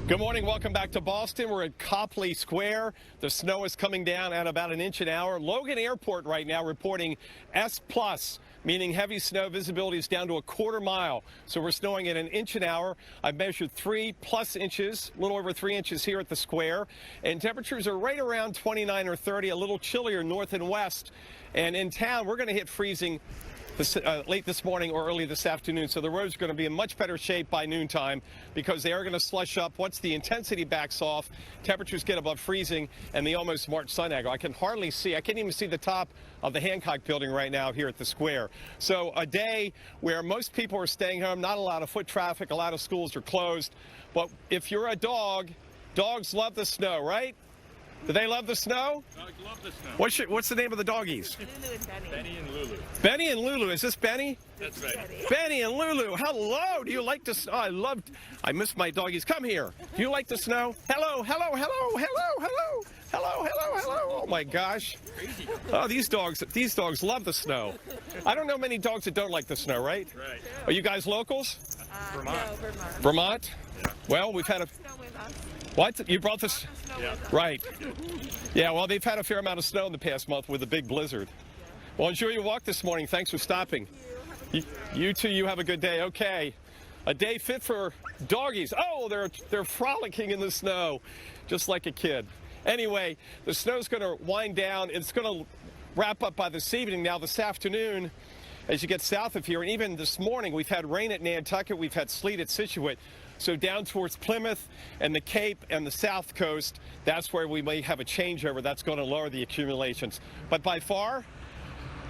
Good morning. Welcome back to Boston. We're at Oaklee Square. The snow is coming down at about 1 inch an hour. Logan Airport right now reporting S+, meaning heavy snow. Visibility is down to a quarter mile. So we're snowing at 1 inch an hour. I've measured 3+ inches, a little over 3 inches here at the square. And temperatures are right around 29 or 30, a little chillier north and west. And in town, we're going to hit freezing late this morning or early this afternoon. So the roads are going to be in much better shape by noontime because they are going to slush up. Once the intensity backs off, temperatures get above freezing and the almost March sun angle. I can hardly see. I can't even see the top of the Hancock building right now here at the square. So a day where most people are staying home, not a lot of foot traffic, a lot of schools are closed. But if you're a dog, dogs love the snow, right? Do they love the snow? Dogs love the snow. What's the name of the doggies? Lulu and Benny. Benny and Lulu. Benny and Lulu. Is this Benny? That's right. Benny and Lulu. Hello. Do you like the snow? I miss my doggies. Come here. Do you like the snow? Hello, hello, hello, hello, hello. Hello, hello, hello. Oh my gosh. Crazy. Oh, these dogs love the snow. I don't know many dogs that don't like the snow, right? Right. Are you guys locals? Vermont. No, Vermont. Vermont? Yeah. Well, we've had a... Snow with us. What? You brought this? Snow Yeah. with us. Right. Yeah, well, they've had a fair amount of snow in the past month with a big blizzard. Well, enjoy your walk this morning. Thanks for stopping. You too, you have a good day. Okay. A day fit for doggies. Oh, they're frolicking in the snow, just like a kid. Anyway, the snow's going to wind down. It's going to wrap up by this evening. Now, this afternoon, as you get south of here, and even this morning, we've had rain at Nantucket. We've had sleet at Scituate. So down towards Plymouth and the Cape and the South Coast, that's where we may have a changeover. That's going to lower the accumulations. But by far,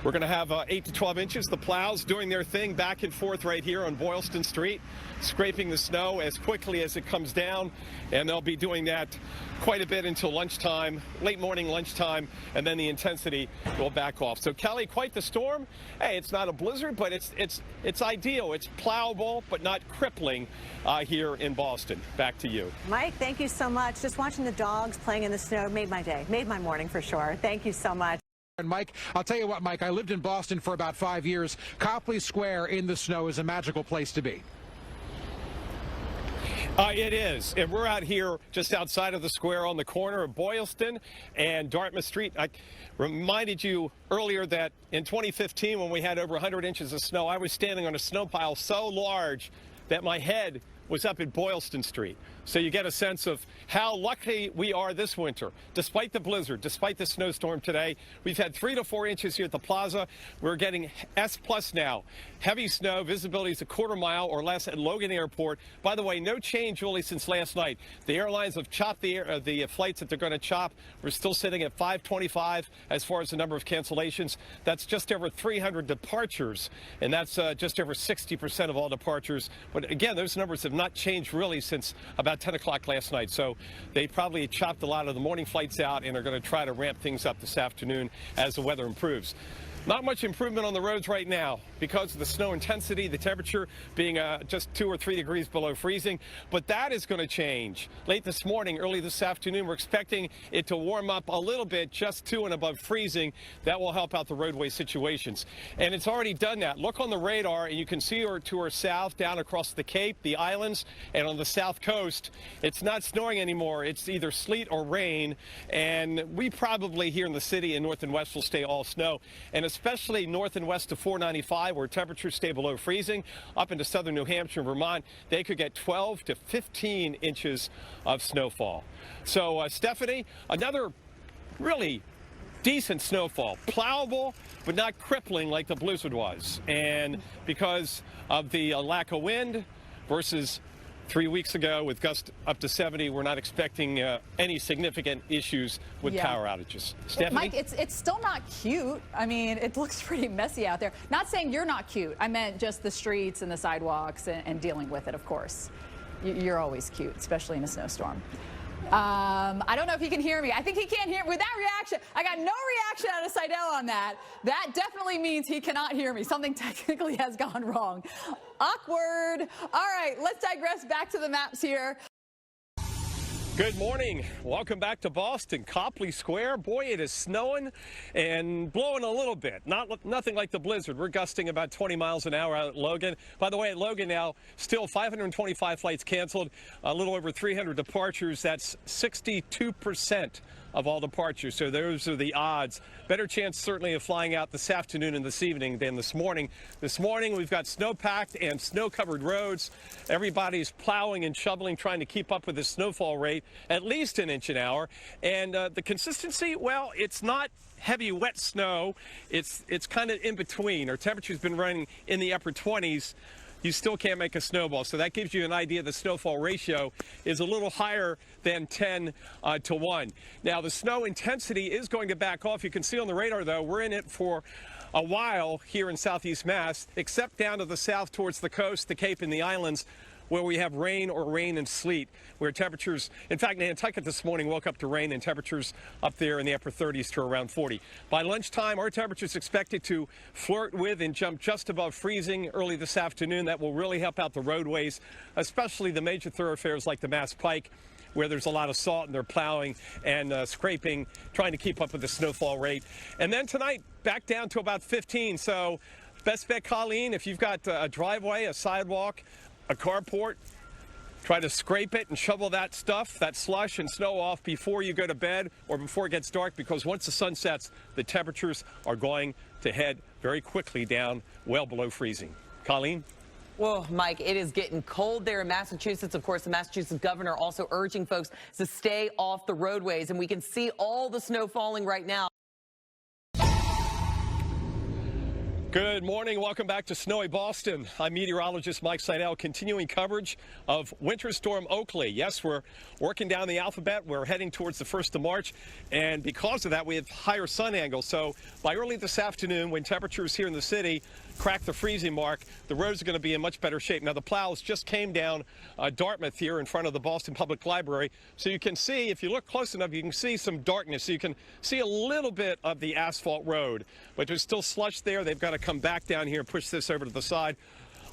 we're going to have 8 to 12 inches. The plows doing their thing back and forth right here on Boylston Street, scraping the snow as quickly as it comes down. And they'll be doing that quite a bit until lunchtime, late morning lunchtime, and then the intensity will back off. So Kelly, quite the storm. Hey, it's not a blizzard, but it's ideal. It's plowable, but not crippling here in Boston. Back to you. Mike, thank you so much. Just watching the dogs playing in the snow made my day, made my morning for sure. Thank you so much. And Mike, I'll tell you what, Mike, I lived in Boston for about 5 years. Oaklee Square in the snow is a magical place to be. It is, and we're out here just outside of the square on the corner of Boylston and Dartmouth Street. I reminded you earlier that in 2015, when we had over 100 inches of snow, I was standing on a snow pile so large that my head was up at Boylston Street. So you get a sense of how lucky we are this winter. Despite the blizzard, despite the snowstorm today, we've had 3 to 4 inches here at the plaza. We're getting S+ now. Heavy snow, visibility is a quarter mile or less at Logan Airport. By the way, no change really since last night. The airlines have chopped the flights that they're going to chop. We're still sitting at 525 as far as the number of cancellations. That's just over 300 departures, and that's just over 60% of all departures. But again, those numbers have not changed really since about 10 o'clock last night. So they probably chopped a lot of the morning flights out and are going to try to ramp things up this afternoon as the weather improves. Not much improvement on the roads right now because of the snow intensity, the temperature being just 2 or 3 degrees below freezing. But that is going to change. Late this morning, early this afternoon, we're expecting it to warm up a little bit, just 2 and above freezing. That will help out the roadway situations. And it's already done that. Look on the radar, and you can see to our south, down across the Cape, the islands, and on the south coast, it's not snowing anymore. It's either sleet or rain. And we probably here in the city and north and west will stay all snow. And especially north and west of 495, where temperatures stay below freezing, up into southern New Hampshire and Vermont, they could get 12 to 15 inches of snowfall. So, Stephanie, another really decent snowfall, plowable, but not crippling like the blizzard was. And because of the lack of wind versus 3 weeks ago with gusts up to 70, we're not expecting any significant issues with power outages. Stephanie? Mike, it's still not cute. I mean, it looks pretty messy out there. Not saying you're not cute. I meant just the streets and the sidewalks and dealing with it, of course. You're always cute, especially in a snowstorm. I don't know if he can hear me. I think he can't hear me. With that reaction, I got no reaction out of Seidel on that. That definitely means he cannot hear me. Something technically has gone wrong. Awkward. All right, let's digress back to the maps here. Good morning. Welcome back to Boston, Copley Square. Boy, it is snowing and blowing a little bit. Nothing like the blizzard. We're gusting about 20 miles an hour out at Logan. By the way, at Logan now, still 525 flights canceled, a little over 300 departures. That's 62% of all departures. So those are the odds. Better chance certainly of flying out this afternoon and this evening than this morning. This morning we've got snow-packed and snow-covered roads. Everybody's plowing and shoveling, trying to keep up with the snowfall rate, at least an inch an hour. And the consistency, well, it's not heavy, wet snow. It's kind of in between. Our temperature's been running in the upper 20s. You still can't make a snowball. So that gives you an idea the snowfall ratio is a little higher than 10 to 1. Now, the snow intensity is going to back off. You can see on the radar, though, we're in it for a while here in southeast Mass, except down to the south towards the coast, the Cape and the islands, where we have rain or rain and sleet, where temperatures, in fact, Nantucket this morning woke up to rain and temperatures up there in the upper 30s to around 40. By lunchtime, our temperatures expected to flirt with and jump just above freezing early this afternoon. That will really help out the roadways, especially the major thoroughfares like the Mass Pike, where there's a lot of salt and they're plowing and scraping, trying to keep up with the snowfall rate. And then tonight, back down to about 15. So best bet, Colleen, if you've got a driveway, a sidewalk, a carport, try to scrape it and shovel that stuff, that slush and snow off before you go to bed or before it gets dark, because once the sun sets, the temperatures are going to head very quickly down well below freezing. Colleen? Well, Mike, it is getting cold there in Massachusetts. Of course, the Massachusetts governor also urging folks to stay off the roadways, and we can see all the snow falling right now. Good morning. Welcome back to snowy Boston. I'm meteorologist Mike Seidel, continuing coverage of Winter Storm Oaklee. Yes, we're working down the alphabet. We're heading towards the 1st of March, and because of that, we have higher sun angles. So by early this afternoon, when temperatures here in the city crack the freezing mark, the roads are going to be in much better shape. Now, the plows just came down Dartmouth here in front of the Boston Public Library. So you can see, if you look close enough, you can see some darkness. So you can see a little bit of the asphalt road, but there's still slush there. They've got to come back down here and push this over to the side.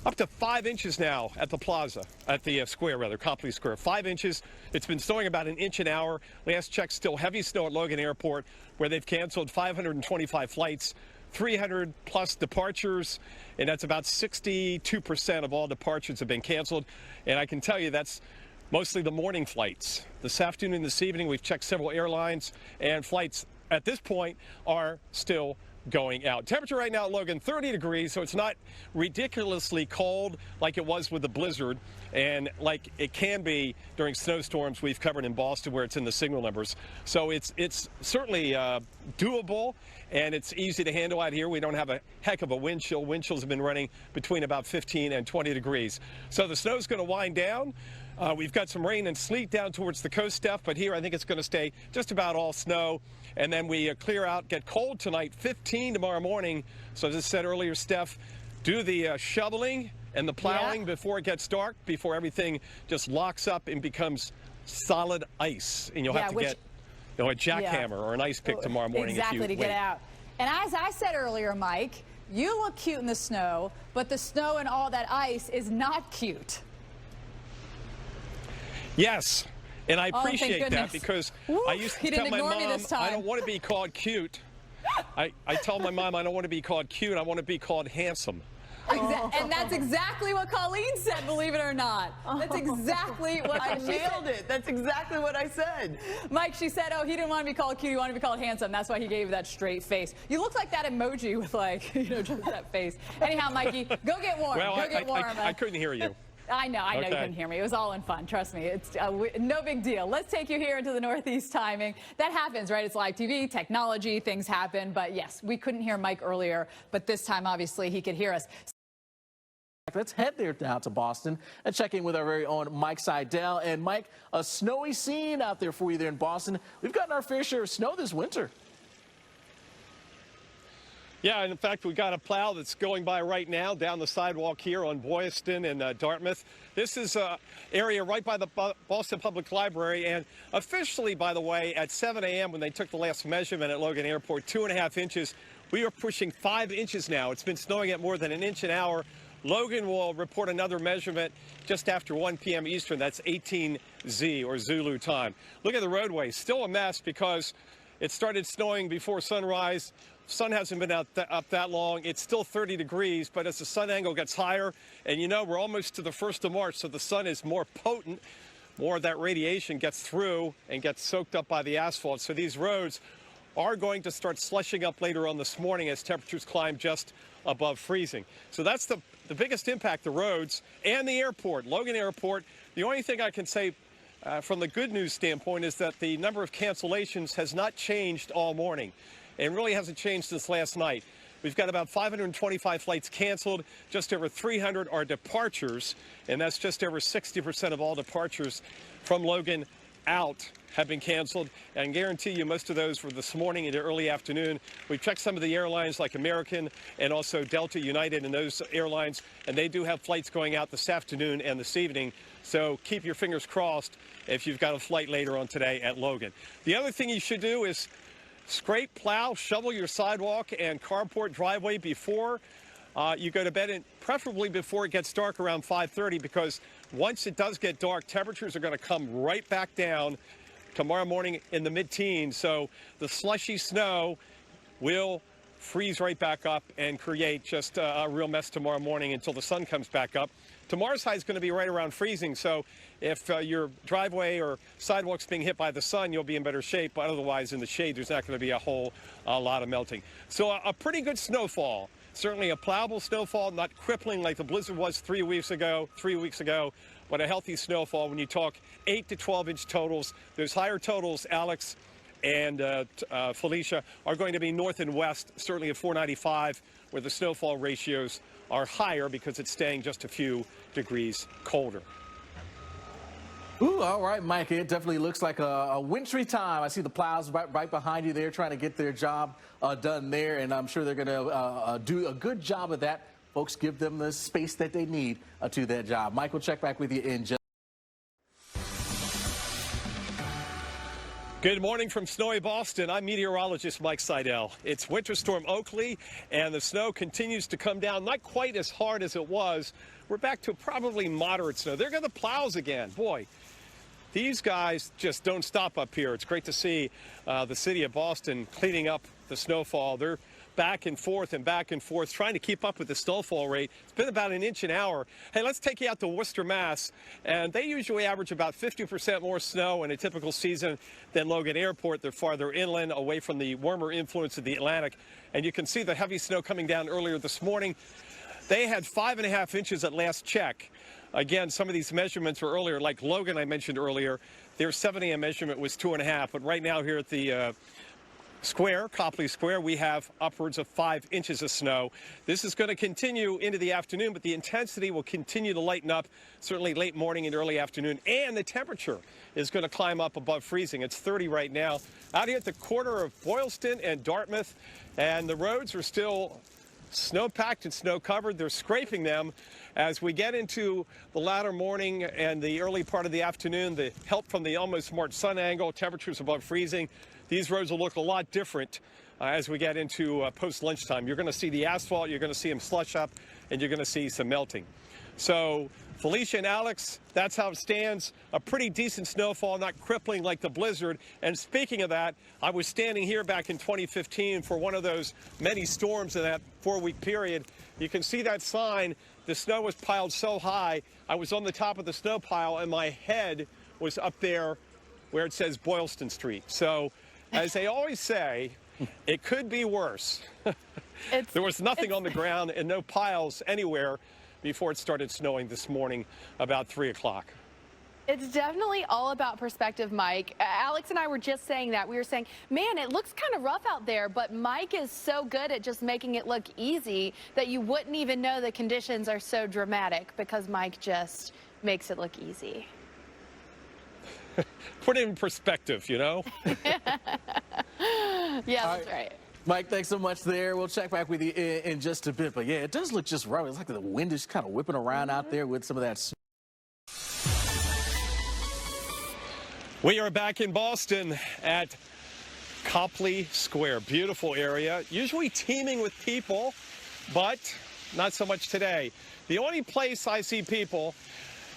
Up to 5 inches now at the plaza, at the square, rather, Copley Square. 5 inches. It's been snowing about an inch an hour. Last check, still heavy snow at Logan Airport, where they've canceled 525 flights. 300 plus departures, and that's about 62% of all departures have been canceled. And I can tell you that's mostly the morning flights. This afternoon, this evening, we've checked several airlines, and flights at this point are still going out. Temperature right now at Logan, 30 degrees, so it's not ridiculously cold like it was with the blizzard and like it can be during snowstorms we've covered in Boston where it's in the signal numbers. So it's certainly doable, and it's easy to handle out here. We don't have a heck of a wind chill. Wind chills have been running between about 15 and 20 degrees. So the snow's going to wind down. We've got some rain and sleet down towards the coast, Steph, but here I think it's going to stay just about all snow. And then we clear out, get cold tonight, 15 tomorrow morning. So as I said earlier, Steph, do the shoveling and the plowing before it gets dark, before everything just locks up and becomes solid ice. And you'll have to get a jackhammer or an ice pick tomorrow morning. Exactly, if you to get out. And as I said earlier, Mike, you look cute in the snow, but the snow and all that ice is not cute. Yes, and I appreciate that because I used to tell my mom I don't want to be called cute. I tell my mom I don't want to be called cute, I want to be called handsome. And that's exactly what Colleen said, believe it or not. That's exactly what I nailed it. That's exactly what I said. Mike, she said, oh, he didn't want to be called cute, he wanted to be called handsome. That's why he gave you that straight face. You look like that emoji with, like, you know, just that face. Anyhow, Mikey, go get warm. Well, go get warm. I couldn't hear you. I know you couldn't hear me. It was all in fun. Trust me. It's no big deal. Let's take you here into the Northeast timing. That happens, right? It's live TV, technology, things happen. But yes, we couldn't hear Mike earlier, but this time, obviously, he could hear us. Let's head there down to Boston and check in with our very own Mike Seidel. And Mike, a snowy scene out there for you there in Boston. We've gotten our fair share of snow this winter. Yeah, and in fact, we got a plow that's going by right now down the sidewalk here on Boylston and Dartmouth. This is an area right by the Boston Public Library, and officially, by the way, at 7 a.m. when they took the last measurement at Logan Airport, 2.5 inches. We are pushing 5 inches now. It's been snowing at more than an inch an hour. Logan will report another measurement just after 1 p.m. Eastern. That's 18Z or Zulu time. Look at the roadway. Still a mess because it started snowing before sunrise. Sun hasn't been up that long. It's still 30 degrees, but as the sun angle gets higher, and you know we're almost to the 1st of March, so the sun is more potent, more of that radiation gets through and gets soaked up by the asphalt. So these roads are going to start slushing up later on this morning as temperatures climb just above freezing. So that's the biggest impact, the roads and the airport, Logan Airport. The only thing I can say from the good news standpoint is that the number of cancellations has not changed all morning. It really hasn't changed since last night. We've got about 525 flights canceled. Just over 300 are departures, and that's just over 60% of all departures from Logan out have been canceled. And guarantee you most of those were this morning into early afternoon. We checked some of the airlines like American and also Delta, United, and those airlines, and they do have flights going out this afternoon and this evening. So keep your fingers crossed if you've got a flight later on today at Logan. The other thing you should do is scrape, plow, shovel your sidewalk and carport driveway before you go to bed, and preferably before it gets dark around 5:30, because once it does get dark, temperatures are going to come right back down tomorrow morning in the mid-teens. So the slushy snow will freeze right back up and create just a real mess tomorrow morning until the sun comes back up. Tomorrow's high is going to be right around freezing, so if your driveway or sidewalk's being hit by the sun, you'll be in better shape, but otherwise in the shade, there's not going to be a whole lot of melting. So a pretty good snowfall, certainly a plowable snowfall, not crippling like the blizzard was 3 weeks ago, but a healthy snowfall when you talk 8 to 12-inch totals. Those higher totals, Alex and Felicia, are going to be north and west, certainly at 495, where the snowfall ratios are higher because it's staying just a few degrees colder. Ooh, all right, Mike. It definitely looks like a wintry time. I see the plows right behind you there trying to get their job done there, and I'm sure they're going to do a good job of that. Folks, give them the space that they need to that job. Mike, we'll check back with you in just. Good morning from snowy Boston. I'm meteorologist Mike Seidel. It's Winter Storm Oaklee, and the snow continues to come down, not quite as hard as it was. We're back to probably moderate snow. There go the plows again. Boy, these guys just don't stop up here. It's great to see the city of Boston cleaning up the snowfall. They're back and forth, trying to keep up with the snowfall rate. It's been about an inch an hour. Hey, let's take you out to Worcester, Mass. And they usually average about 50% more snow in a typical season than Logan Airport. They're farther inland, away from the warmer influence of the Atlantic. And you can see the heavy snow coming down earlier this morning. They had 5.5 inches at last check. Again, some of these measurements were earlier, like Logan I mentioned earlier. Their 7 a.m. measurement was 2.5. But right now here at the Square, Copley Square, we have upwards of 5 inches of snow. This is going to continue into the afternoon, but the intensity will continue to lighten up, certainly late morning and early afternoon, and the temperature is going to climb up above freezing. It's 30 right now. Out here at the corner of Boylston and Dartmouth, and the roads are still snow-packed and snow-covered. They're scraping them. As we get into the latter morning and the early part of the afternoon, the help from the almost March sun angle, temperatures above freezing, these roads will look a lot different as we get into post-lunchtime. You're going to see the asphalt, you're going to see them slush up, and you're going to see some melting. So Felicia and Alex, that's how it stands. A pretty decent snowfall, not crippling like the blizzard. And speaking of that, I was standing here back in 2015 for one of those many storms in that 4-week period. You can see that sign. The snow was piled so high, I was on the top of the snow pile, and my head was up there where it says Boylston Street. So, as they always say, it could be worse. There was nothing on the ground and no piles anywhere before it started snowing this morning about 3 o'clock. It's definitely all about perspective, Mike. Alex and I were just saying that. We were saying, man, it looks kind of rough out there, but Mike is so good at just making it look easy that you wouldn't even know the conditions are so dramatic because Mike just makes it look easy. Put it in perspective, you know? Yeah, that's right. Mike, thanks so much there. We'll check back with you in just a bit. But, yeah, it does look just rough. It's like the wind is kind of whipping around out there with some of that snow. We are back in Boston at Copley Square. Beautiful area, usually teeming with people, but not so much today. The only place I see people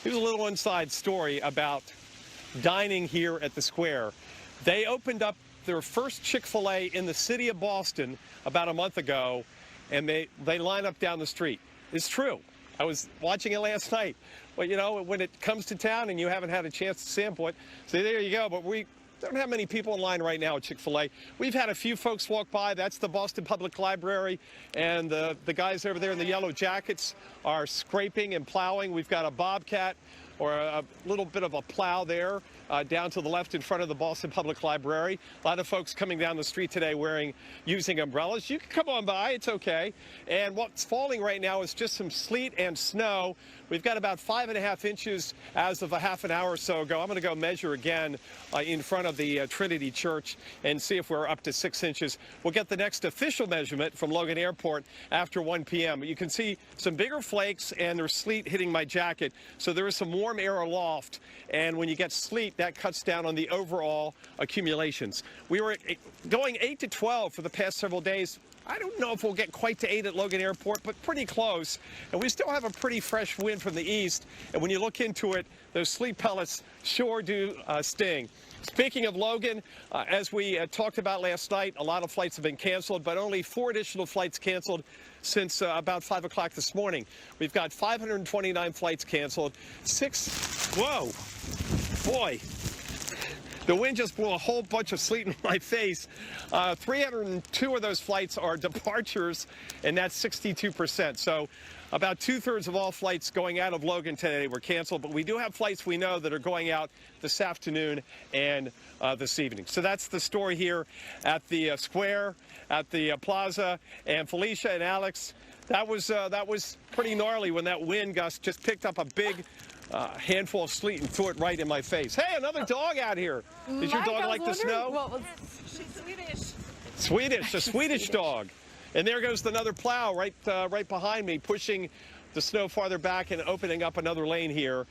Here's a little inside story about dining here at the Square. They opened up their first Chick-fil-A in the city of Boston about a month ago, and they line up down the street. It's true. I was watching it last night. But, you know, when it comes to town and you haven't had a chance to sample it, so there you go. But we don't have many people in line right now at Chick-fil-A. We've had a few folks walk by. That's the Boston Public Library, and the guys over there in the yellow jackets are scraping and plowing. We've got a bobcat or a little bit of a plow there down to the left in front of the Boston Public Library. A lot of folks coming down the street today using umbrellas. You can come on by, it's okay. And what's falling right now is just some sleet and snow. We've got about 5.5 inches as of a half an hour or so ago. I'm going to go measure again in front of the Trinity Church and see if we're up to 6 inches. We'll get the next official measurement from Logan Airport after 1 p.m. You can see some bigger flakes and there's sleet hitting my jacket. So there is some warm air aloft. And when you get sleet, that cuts down on the overall accumulations. We were going 8 to 12 for the past several days. I don't know if we'll get quite to 8 at Logan Airport, but pretty close. And we still have a pretty fresh wind from the east. And when you look into it, those sleet pellets sure do sting. Speaking of Logan, as we talked about last night, a lot of flights have been canceled, but only 4 additional flights canceled since about 5 o'clock this morning. We've got 529 flights canceled. Whoa, boy. The wind just blew a whole bunch of sleet in my face. 302 of those flights are departures, and that's 62%. So about 2/3 of all flights going out of Logan today were canceled, but we do have flights we know that are going out this afternoon and this evening. So that's the story here at the Square, at the Plaza. And Felicia and Alex, that was pretty gnarly when that wind gust just picked up a big handful of sleet and threw it right in my face. Hey, another dog out here. Does your dog like the snow? She's Swedish. Swedish, a Swedish dog. And there goes another plow right behind me, pushing the snow farther back and opening up another lane here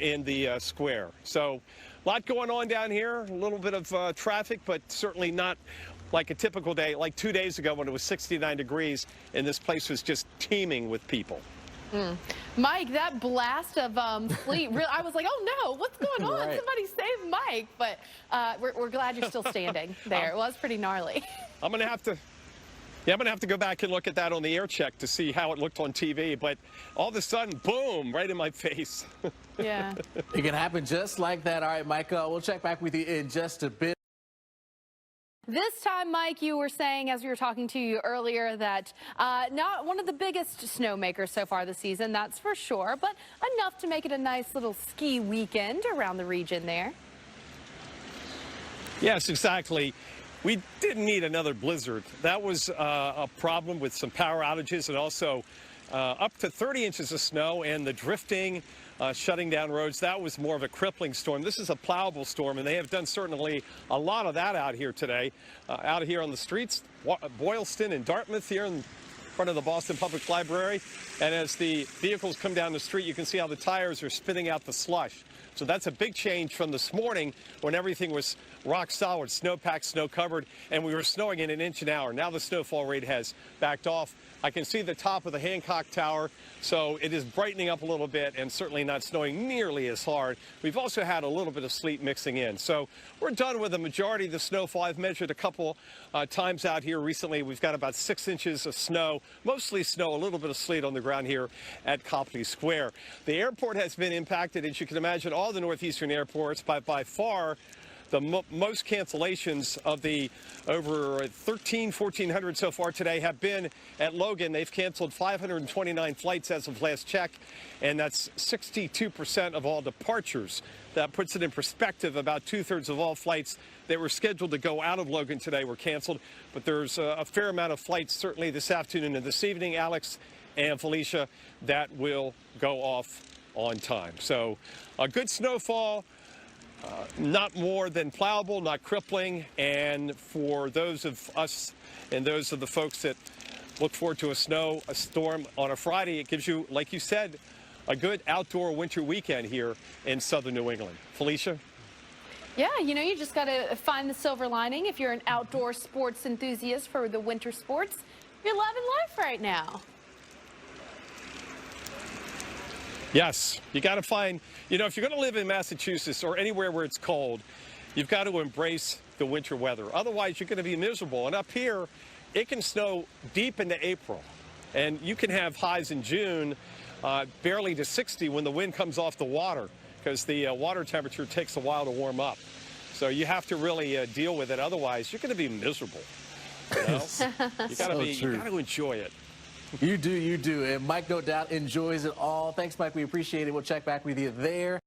in the Square. So a lot going on down here, a little bit of traffic, but certainly not like a typical day, like 2 days ago when it was 69 degrees and this place was just teeming with people. Mike, that blast of sleet, I was like, oh no, what's going on? Right. Somebody save Mike. But we're glad you're still standing there. It was pretty gnarly. I'm going to have to go back and look at that on the air check to see how it looked on TV. But all of a sudden, boom, right in my face. Yeah. It can happen just like that. All right, Mike, we'll check back with you in just a bit. This time, Mike, you were saying, as we were talking to you earlier, that not one of the biggest snowmakers so far this season, that's for sure, but enough to make it a nice little ski weekend around the region there. Yes, exactly. We didn't need another blizzard. That was a problem with some power outages and also up to 30 inches of snow and the drifting, shutting down roads. That was more of a crippling storm. This is a plowable storm, and they have done certainly a lot of that out here today. Out here on the streets, Boylston and Dartmouth here in front of the Boston Public Library. And as the vehicles come down the street, you can see how the tires are spitting out the slush. So that's a big change from this morning when everything was rock solid, snowpacked, snow covered, and we were snowing in an inch an hour. Now the snowfall rate has backed off. I can see the top of the Hancock Tower, so it is brightening up a little bit and certainly not snowing nearly as hard. We've also had a little bit of sleet mixing in. So we're done with the majority of the snowfall. I've measured a couple times out here recently. We've got about 6 inches of snow, mostly snow, a little bit of sleet on the ground here at Copley Square. The airport has been impacted, as you can imagine, all the northeastern airports, by far the most cancellations of the over 1,400 so far today have been at Logan. They've canceled 529 flights as of last check, and that's 62% of all departures. That puts it in perspective. About 2/3 of all flights that were scheduled to go out of Logan today were canceled, but there's a fair amount of flights certainly this afternoon and this evening, Alex and Felicia, that will go off on time. So a good snowfall. Not more than plowable, not crippling, and for those of us and those of the folks that look forward to a storm on a Friday, it gives you, like you said, a good outdoor winter weekend here in southern New England. Felicia? Yeah, you know, you just got to find the silver lining. If you're an outdoor sports enthusiast for the winter sports, you're loving life right now. Yes, you got to find, if you're going to live in Massachusetts or anywhere where it's cold, you've got to embrace the winter weather. Otherwise, you're going to be miserable. And up here, it can snow deep into April. And you can have highs in June barely to 60 when the wind comes off the water, because the water temperature takes a while to warm up. So you have to really deal with it. Otherwise, you're going to be miserable. You got to enjoy it. You do. And Mike, no doubt, enjoys it all. Thanks, Mike. We appreciate it. We'll check back with you there.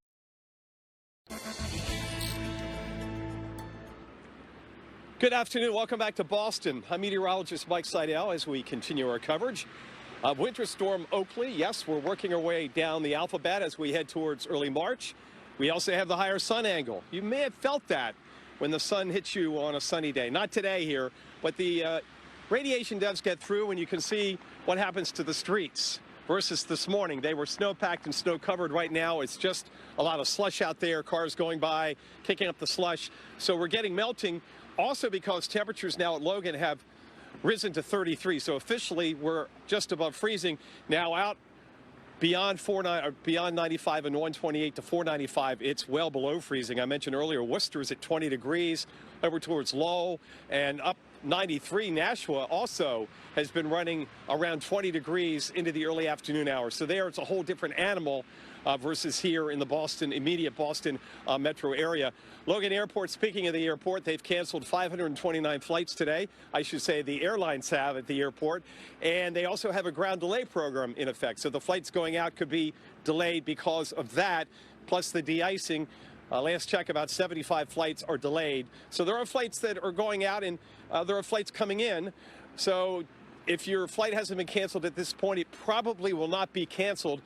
Good afternoon. Welcome back to Boston. I'm meteorologist Mike Seidel as we continue our coverage of Winter Storm Oaklee. Yes, we're working our way down the alphabet as we head towards early March. We also have the higher sun angle. You may have felt that when the sun hits you on a sunny day. Not today here, but the radiation does get through, and you can see what happens to the streets versus this morning. They were snow-packed and snow-covered. Right now, it's just a lot of slush out there, cars going by, kicking up the slush. So we're getting melting. Also because temperatures now at Logan have risen to 33. So officially, we're just above freezing. Now out beyond 95 and 128 to 495, it's well below freezing. I mentioned earlier, Worcester's at 20 degrees over towards Lowell, and up 93. Nashua also has been running around 20 degrees into the early afternoon hours. So there, it's a whole different animal versus here in the immediate Boston metro area. Logan Airport, speaking of the airport, they've canceled 529 flights today. I should say the airlines have at the airport. And they also have a ground delay program in effect. So the flights going out could be delayed because of that, plus the de-icing. Last check, about 75 flights are delayed. So there are flights that are going out, and there are flights coming in. So if your flight hasn't been canceled at this point, it probably will not be canceled.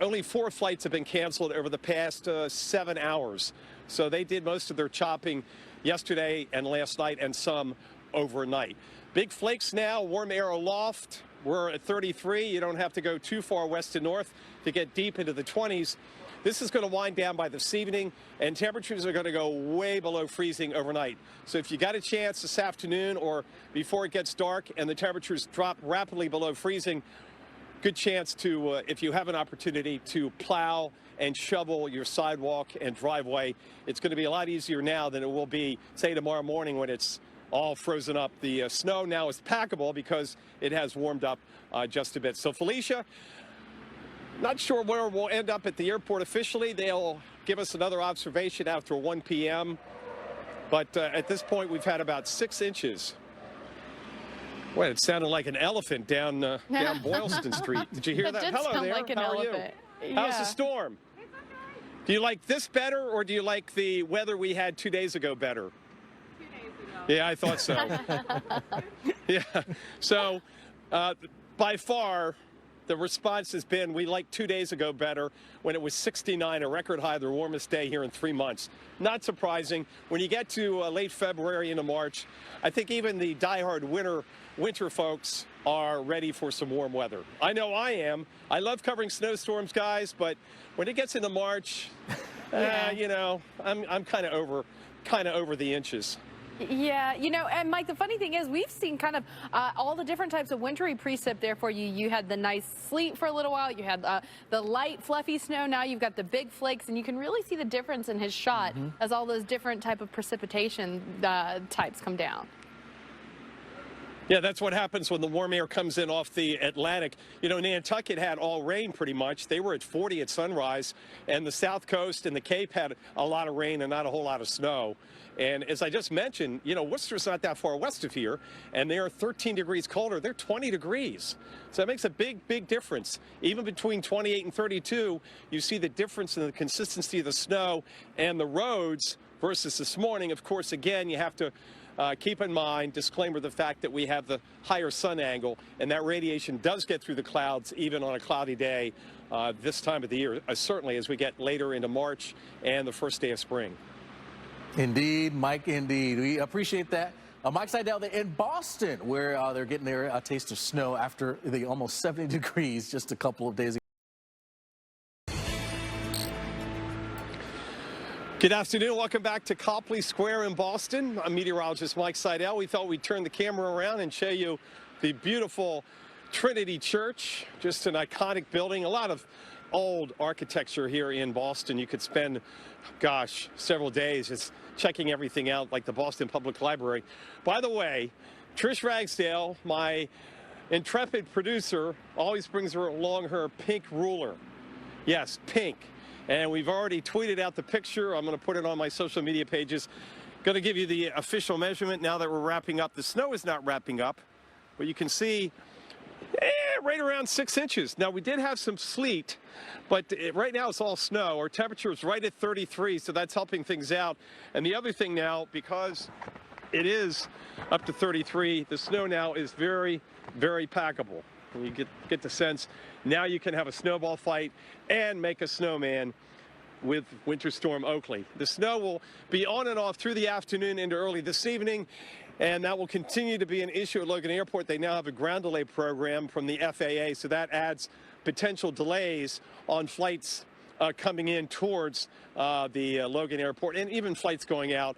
Only 4 flights have been canceled over the past 7 hours. So they did most of their chopping yesterday and last night, and some overnight. Big flakes now, warm air aloft. We're at 33. You don't have to go too far west to north to get deep into the 20s. This is going to wind down by this evening, and temperatures are going to go way below freezing overnight. So if you got a chance this afternoon or before it gets dark and the temperatures drop rapidly below freezing, good chance to, if you have an opportunity, to plow and shovel your sidewalk and driveway. It's going to be a lot easier now than it will be, say, tomorrow morning when it's all frozen up. The snow now is packable because it has warmed up just a bit. So Felicia, not sure where we'll end up at the airport officially. They'll give us another observation after 1 p.m. But at this point, we've had about 6 inches. Wait, it sounded like an elephant down Boylston Street. Did you hear that? Hello there. Like an How elephant. are you? How's the storm? Do you like this better, or do you like the weather we had 2 days ago better? 2 days ago. Yeah, I thought so. Yeah. So by far, the response has been we liked 2 days ago better when it was 69, a record high, the warmest day here in 3 months. Not surprising. When you get to late February into March, I think even the diehard winter folks are ready for some warm weather. I know I am. I love covering snowstorms, guys, but when it gets into March, you know, I'm kind of over the inches. Yeah, you know, and Mike, the funny thing is we've seen kind of all the different types of wintry precip there for you. You had the nice sleet for a little while. You had the light, fluffy snow. Now you've got the big flakes, and you can really see the difference in his shot as all those different type of precipitation types come down. Yeah, that's what happens when the warm air comes in off the Atlantic. You know, Nantucket had all rain pretty much. They were at 40 at sunrise, and the South Coast and the Cape had a lot of rain and not a whole lot of snow. And as I just mentioned, you know, Worcester's not that far west of here, and they're 13 degrees colder. They're 20 degrees. So that makes a big, big difference. Even between 28 and 32, you see the difference in the consistency of the snow and the roads versus this morning. Of course, again, you have to keep in mind, disclaimer, the fact that we have the higher sun angle, and that radiation does get through the clouds even on a cloudy day this time of the year, certainly as we get later into March and the first day of spring. Indeed, Mike, indeed. We appreciate that. Mike Seidel in Boston, where they're getting their taste of snow after the almost 70 degrees just a couple of days ago. Good afternoon. Welcome back to Copley Square in Boston. I'm meteorologist Mike Seidel. We thought we'd turn the camera around and show you the beautiful Trinity Church, just an iconic building. A lot of old architecture here in Boston. You could spend, gosh, several days just checking everything out, like the Boston Public Library. By the way, Trish Ragsdale, my intrepid producer, always brings her along her pink ruler. Yes, pink. And we've already tweeted out the picture. I'm going to put it on my social media pages. Going to give you the official measurement now that we're wrapping up. The snow is not wrapping up, but you can see right around 6 inches. Now, we did have some sleet, but right now it's all snow. Our temperature is right at 33, so that's helping things out. And the other thing now, because it is up to 33, the snow now is very, very packable. And you get the sense now you can have a snowball fight and make a snowman with Winter Storm Oaklee. The snow will be on and off through the afternoon into early this evening, and that will continue to be an issue at Logan Airport. They now have a ground delay program from the FAA, so that adds potential delays on flights coming in towards the Logan Airport, and even flights going out.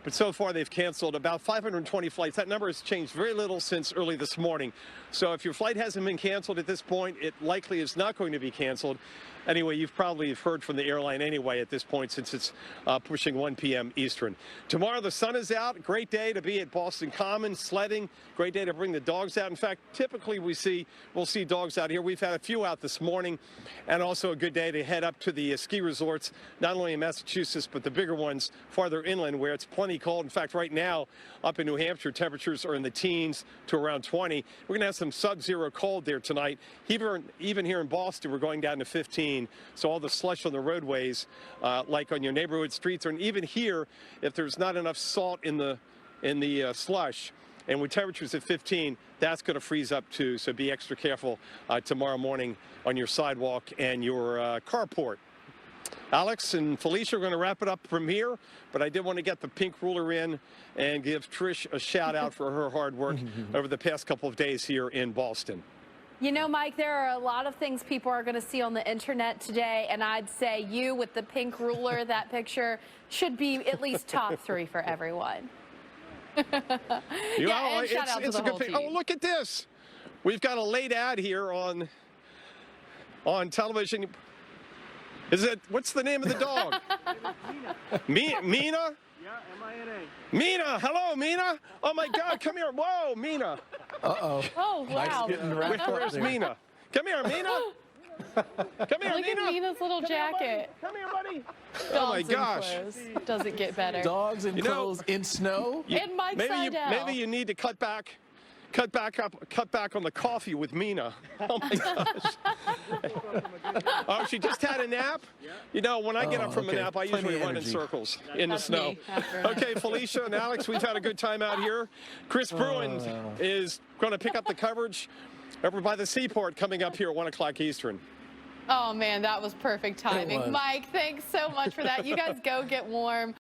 But so far, they've canceled about 520 flights. That number has changed very little since early this morning. So if your flight hasn't been canceled at this point, it likely is not going to be canceled. Anyway, you've probably heard from the airline anyway at this point, since it's pushing 1 p.m. Eastern. Tomorrow, the sun is out. Great day to be at Boston Common, sledding. Great day to bring the dogs out. In fact, typically we'll see dogs out here. We've had a few out this morning, and also a good day to head up to the ski resorts, not only in Massachusetts, but the bigger ones farther inland where it's plenty cold. In fact, right now, up in New Hampshire, temperatures are in the teens to around 20. We're going to have some sub-zero cold there tonight. Even here in Boston, we're going down to 15. So all the slush on the roadways, like on your neighborhood streets, and even here, if there's not enough salt in the slush, and with temperatures at 15, that's going to freeze up too. So be extra careful tomorrow morning on your sidewalk and your carport. Alex and Felicia are going to wrap it up from here, but I did want to get the pink ruler in and give Trish a shout out for her hard work over the past couple of days here in Boston. You know, Mike, there are a lot of things people are going to see on the internet today, and I'd say you with the pink ruler, that picture should be at least top 3 for everyone. Yeah, and shout out to the whole team. Oh, look at this. We've got a late ad here on television. What's the name of the dog? Mina? Yeah, M-I-N-A. Mina, hello, Mina. Oh my God, come here. Whoa, Mina. Uh-oh. Oh, wow. Where's Mina? Come here, Mina. Come here, Look Mina. at Mina's little jacket. Come here, buddy. Oh Dogs my gosh. in clothes. Doesn't get better. Dogs in clothes in snow? And Mike Seidel. Maybe you need to cut back on the coffee with Mina. Oh my gosh. Oh, she just had a nap? You know, when I get up from a nap, I usually run in circles in the snow. Okay, Felicia and Alex, we've had a good time out here. Chris Bruin is going to pick up the coverage over by the seaport coming up here at 1 o'clock Eastern. Oh, man, that was perfect timing. Mike, thanks so much for that. You guys go get warm.